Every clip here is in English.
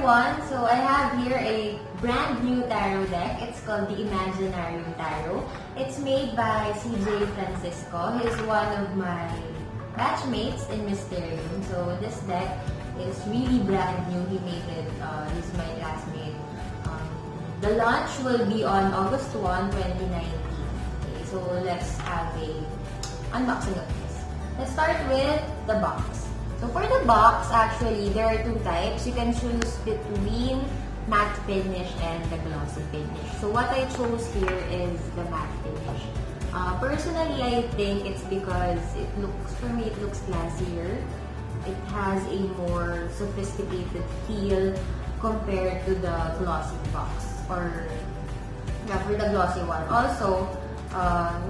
one, so I have here a brand new tarot deck. It's called the Imaginarium Tarot. It's made by CJ Francisco. He's one of my batchmates in Mysterium. So this deck is really brand new. He made it. He's my classmate. The launch will be on August 1, 2019. Okay, so let's have a unboxing of this. Let's start with the box. So for the box, actually, there are two types. You can choose between matte finish and the glossy finish. So what I chose here is the matte finish. Personally, I think it's because for me, it looks classier. It has a more sophisticated feel compared to the glossy box. For the glossy one. Also,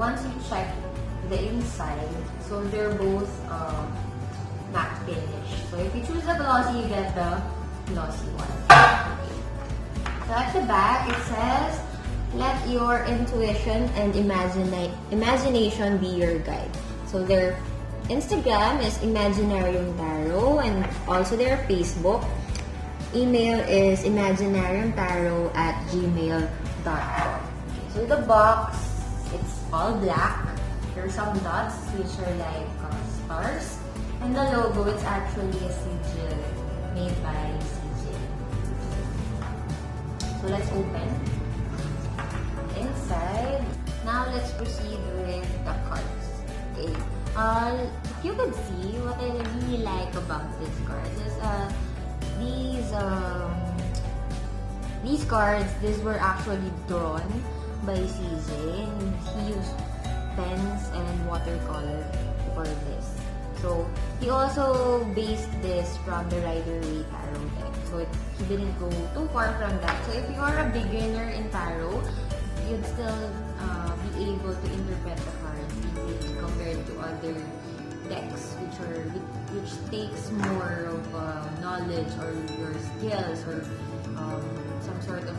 once you check the inside, so they're both matte finish. So if you choose the glossy, you get the glossy one. Okay. So at the back, it says, "Let your intuition and imagination be your guide." So their Instagram is Imaginarium Tarot, and also their Facebook. Email is imaginariumtarot@gmail.com. Okay, so the box, it's all black. There are some dots which are like stars. And the logo, it's actually a sigil made by CJ. So let's open. Inside. Now let's proceed with the cards. Okay. If you could see, what I really like about this card is these cards, these were actually drawn by CJ, and he used pens and watercolor for this. So he also based this from the Rider-Waite tarot deck. So he didn't go too far from that. So if you are a beginner in tarot, you'd still be able to interpret the cards easily compared to other decks which takes more of knowledge or your skills or some sort of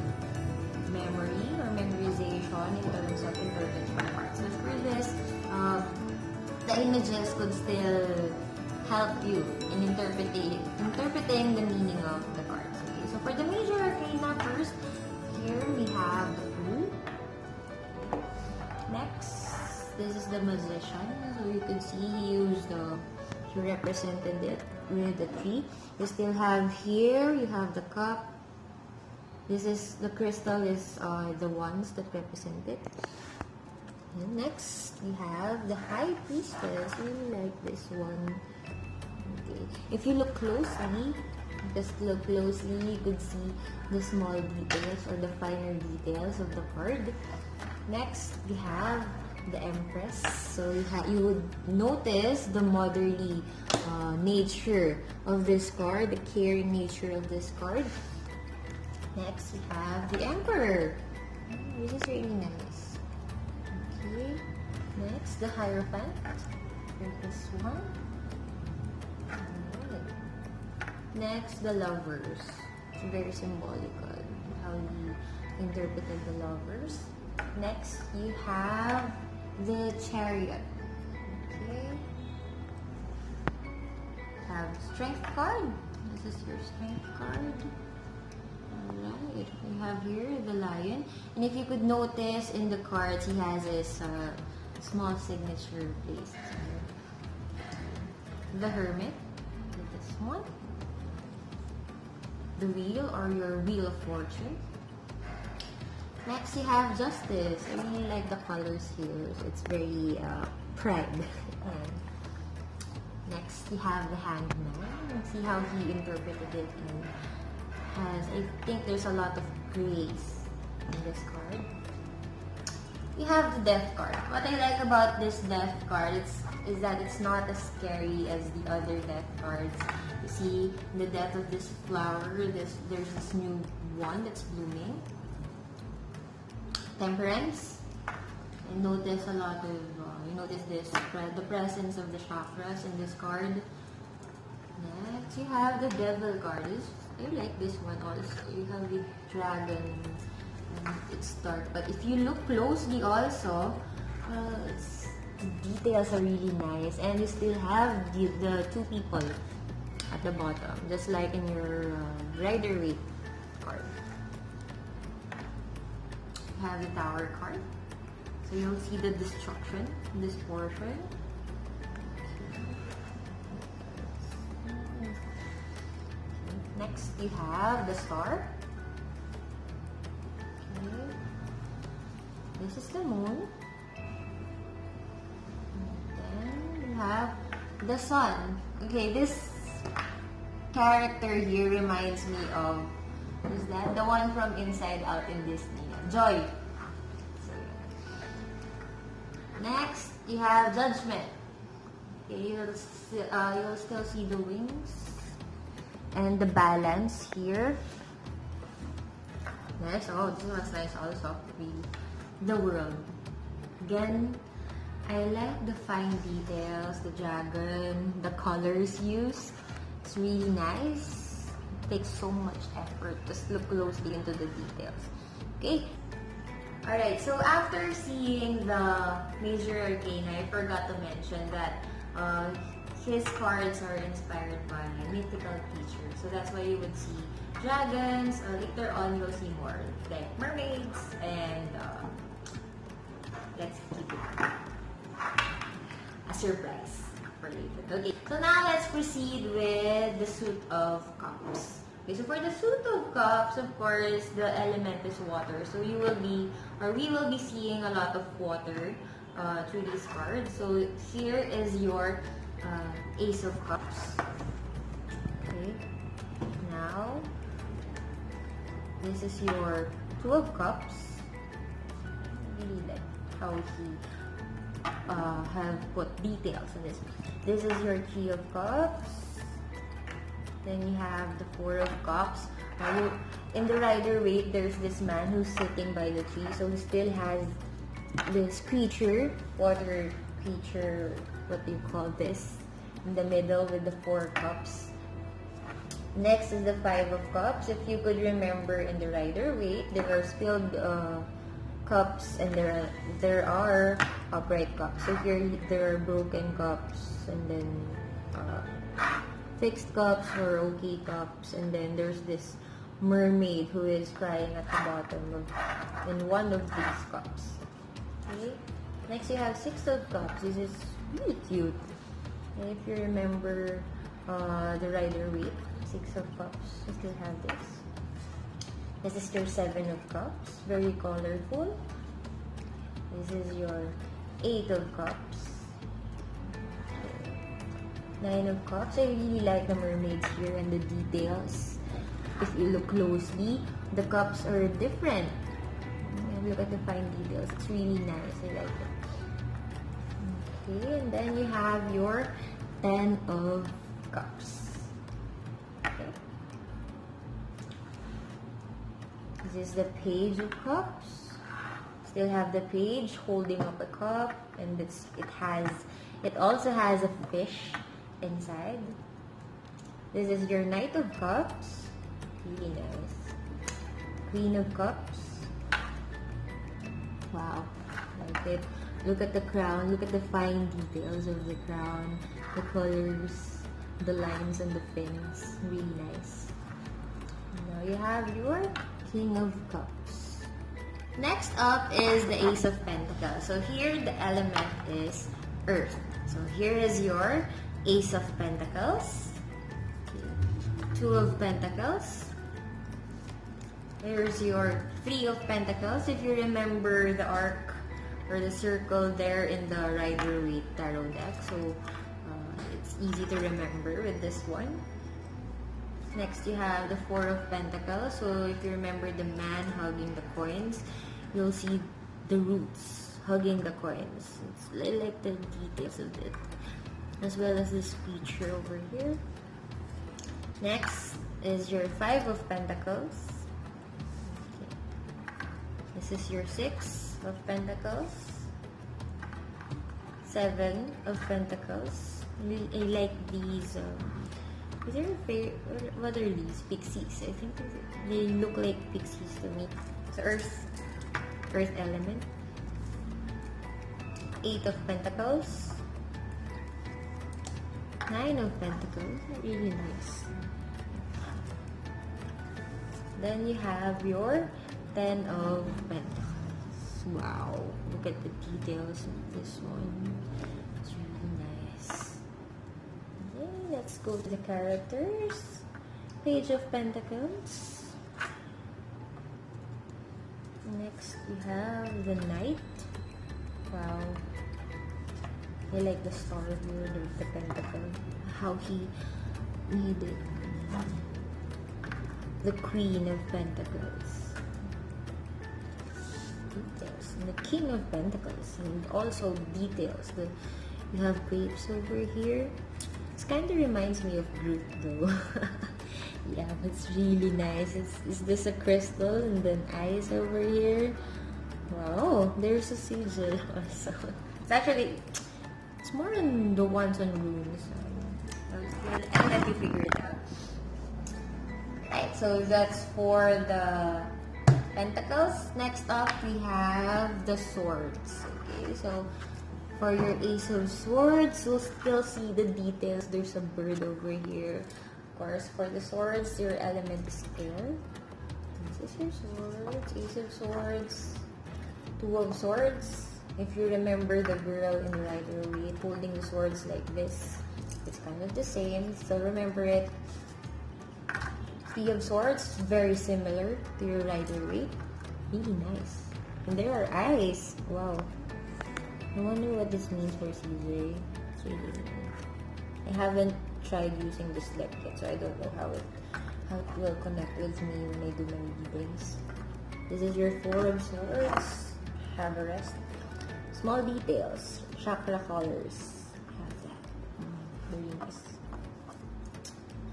memory or memorization in terms of interpreting the cards. But for this, the images could still help you in interpreting the meaning of the cards. Okay, so for the major arcana first, here we have the Fool. Next, this is the Magician. So you can see he represented it with the tree. You still have here, you have the cup. This is the crystal is the ones that represent it. And next, we have the High Priestess. I really like this one. Okay. If you look closely, you could see the small details or the finer details of the card. Next, we have the Empress. So you would notice the motherly nature of this card, the caring nature of this card. Next, we have the Emperor. This is really nice. Okay. Next, the Hierophant. This one. Alright. Next, the Lovers. It's very symbolical how we interpreted the Lovers. Next, you have the Chariot. Okay. Have Strength card. This is your Strength card. Alright, we have here the Lion. And if you could notice in the cards, he has his small signature placed here. The Hermit, this one. The Wheel or your Wheel of Fortune. Next, you have Justice. I really like the colors here. So it's very pride. And next, you have the Hangman. See how he interpreted it and I think there's a lot of grace in this card. You have the Death card. What I like about this Death card is that it's not as scary as the other Death cards. You see the death of this flower, there's this new one that's blooming. Temperance. And notice a lot of, you notice this, the presence of the chakras in this card. Next, you have the Devil card. I like this one also. You have the dragon and it's dark. But if you look closely also, the details are really nice. And you still have the two people at the bottom, just like in your Rider-Waite card. You have the Tower card. So you'll see the destruction in this portion. Next, you have the Star. Okay. This is the Moon. And then you have the Sun. Okay, this character here reminds me of, who's that? The one from Inside Out in Disney. Joy. Next, you have Judgment. Okay, you'll still see the wings and the balance here. Next, oh, this one's nice also. The World. Again, I like the fine details, the dragon, the colors used. It's really nice. It takes so much effort. Just look closely into the details. Okay. Alright, so after seeing the Major Arcana, I forgot to mention that his cards are inspired by mythical creatures. So that's why you would see dragons, or later on you'll see more like mermaids, and let's keep it a surprise for later. Okay, so now let's proceed with the Suit of Cups. Okay, so for the Suit of Cups, of course, the element is water. So you will be, or we will be seeing a lot of water through these cards. So here is your Ace of Cups. Okay. Now, this is your Two of Cups. I really like how he have put details on this. This is your Three of Cups. Then you have the Four of Cups. In the Rider-Waite, there's this man who's sitting by the tree. So he still has this creature, water creature, what do you call this, in the middle with the Four Cups. Next is the Five of Cups. If you could remember, in the Rider-Waite, there are spilled cups and there are upright cups. So here there are broken cups, and then fixed cups or okay cups, and then there's this mermaid who is crying at the bottom of in one of these cups. Okay. Next you have Six of Cups. This is really cute. And if you remember the Rider-Waite, Six of Cups, you still have this. This is your Seven of Cups, very colorful. This is your Eight of Cups. Nine of Cups. I really like the mermaids here and the details. If you look closely, the cups are different. And look at the fine details. It's really nice. I like it. Okay, and then you have your Ten of Cups. Okay. This is the Page of Cups. Still have the page holding up a cup, and it also has a fish inside. This is your Knight of Cups. Really nice. Queen of Cups. Wow, like it. Look at the crown. Look at the fine details of the crown, the colors, the lines and the fins. Really nice. Now you have your King of Cups. Next up is the Ace of Pentacles. So here the element is Earth. So here is your Ace of Pentacles. Two of Pentacles. Here's your Three of Pentacles. If you remember the arc or the circle there in the Rider-Waite tarot deck. So it's easy to remember with this one. Next you have the Four of Pentacles. So if you remember the man hugging the coins, you'll see the roots hugging the coins. It's like the details of it, as well as this feature over here. Next is your Five of Pentacles. Okay. This is your Six of Pentacles. Seven of Pentacles. I like these. Is there what are these? Pixies. I think they look like pixies to me. So Earth element. Eight of Pentacles. Nine of Pentacles, really nice. Then you have your Ten of Pentacles. Wow, look at the details of this one. It's really nice. Okay, let's go to the characters. Page of Pentacles. Next, we have the Knight. Wow. I like the star here with the pentacle. How he made it. The Queen of Pentacles. Details. And the King of Pentacles. And also details. You have grapes over here. This kind of reminds me of Groot though. Yeah, it's really nice. Is this a crystal and then eyes over here? Wow, there's a sigil also. It's actually, it's more than the ones on runes. I'll let you figure it out. Right, so that's for the Pentacles. Next up, we have the Swords. Okay, so for your Ace of Swords, you'll still see the details. There's a bird over here. Of course, for the Swords, your element is air. This is your Swords, Ace of Swords, Two of Swords. If you remember the girl in Rider-Waite holding the swords like this, it's kind of the same. So remember it. Three of Swords, very similar to your Rider-Waite. Really nice. And there are eyes. Wow. I wonder what this means for CJ. It's really nice. I haven't tried using this deck yet, so I don't know how it will connect with me when I do my readings. This is your Four of Swords. Have a rest. Small details. Chakra colors. Have that. Very nice.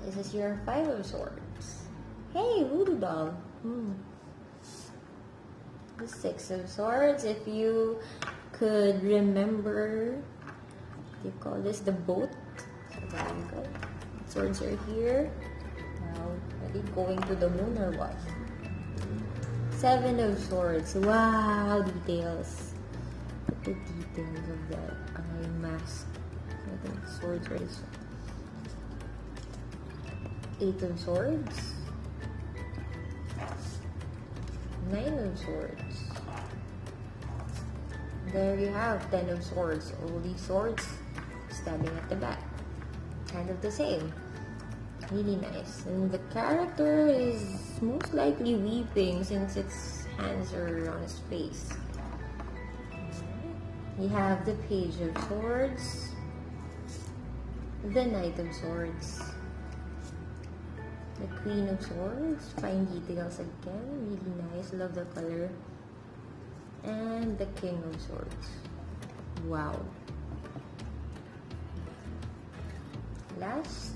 This is your Five of Swords. Hey, voodoo doll. The Six of Swords. If you could remember, what do you call this? The boat. So there you go. Swords are here. Now, are they going to the moon or what? Seven of Swords. Wow, details. Look at the details of that eye mask. I think swords are this one. Eight of Swords. Nine of Swords. There you have Ten of Swords. All these swords stabbing at the back. Kind of the same. Really nice. And the character is most likely weeping since its hands are on his face. You have the Page of Swords. The Knight of Swords. The Queen of Swords. Fine details again. Really nice. Love the color. And the King of Swords. Wow. Last,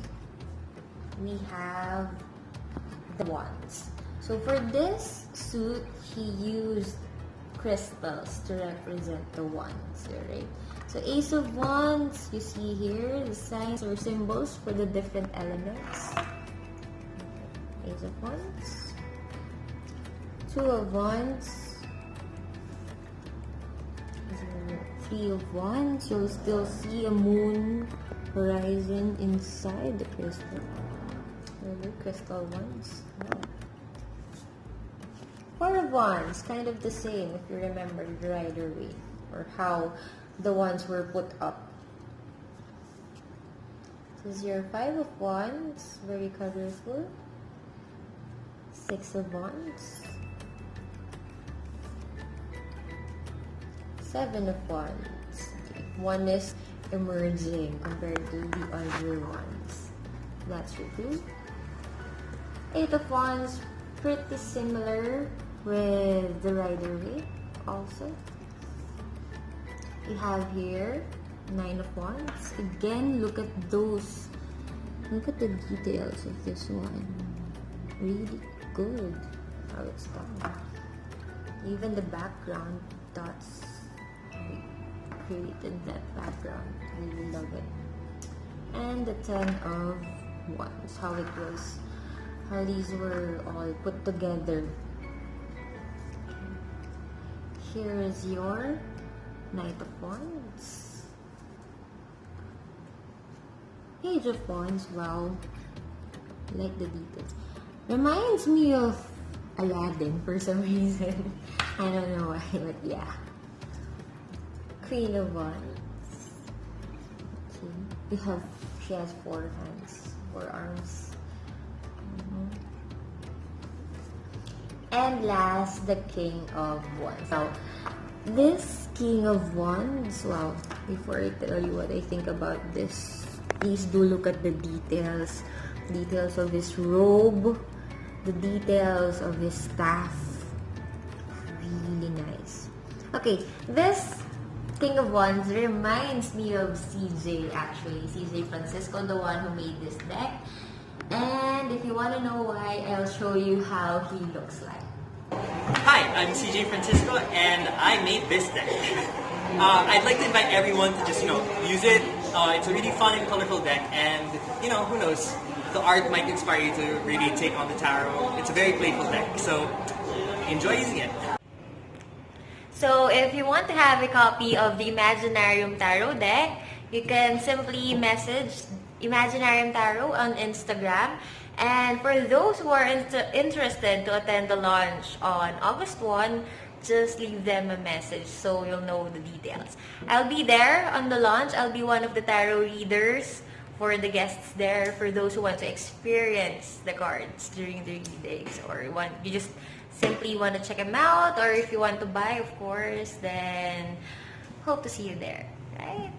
we have the Wands. So for this suit, he used crystals to represent the wands, right? So Ace of Wands, you see here, the signs or symbols for the different elements. Ace of Wands. Two of Wands. Three of Wands. You'll still see a moon horizon inside the crystal. The crystal ones. Wow. Four of Wands, kind of the same if you remember the Rider-Waite or how the wands were put up. This is your Five of Wands, very colorful. Six of Wands. Seven of Wands. Okay. One is emerging compared to the other ones. That's your clue. Eight of Wands, pretty similar with the Rider-Waite also. We have here Nine of Wands. Again, look at those. Look at the details of this one. Really good how it's done. Even the background dots. We created that background. Really love it. And the Ten of Wands. How it was. How these were all put together. Here is your Knight of Wands. Page of Wands, wow. I like the details. Reminds me of Aladdin for some reason. I don't know why, but yeah. Queen of Wands. Okay. She has 4 hands, 4 arms. And last, the King of Wands. So, this King of Wands, wow. Before I tell you what I think about this, please do look at the details. Details of his robe, the details of his staff. Really nice. Okay, this King of Wands reminds me of CJ actually. CJ Francisco, the one who made this deck. And if you want to know why, I'll show you how he looks like. Hi, I'm CJ Francisco and I made this deck. I'd like to invite everyone to just, use it. It's a really fun and colorful deck and, who knows, the art might inspire you to really take on the tarot. It's a very playful deck, so enjoy using it. So, if you want to have a copy of the Imaginarium Tarot deck, you can simply message Imaginarium Tarot on Instagram. And for those who are interested to attend the launch on August 1, just leave them a message so you'll know the details. I'll be there on the launch. I'll be one of the tarot readers for the guests there, for those who want to experience the cards during the readings, or you just simply want to check them out, or if you want to buy, of course, then hope to see you there, right?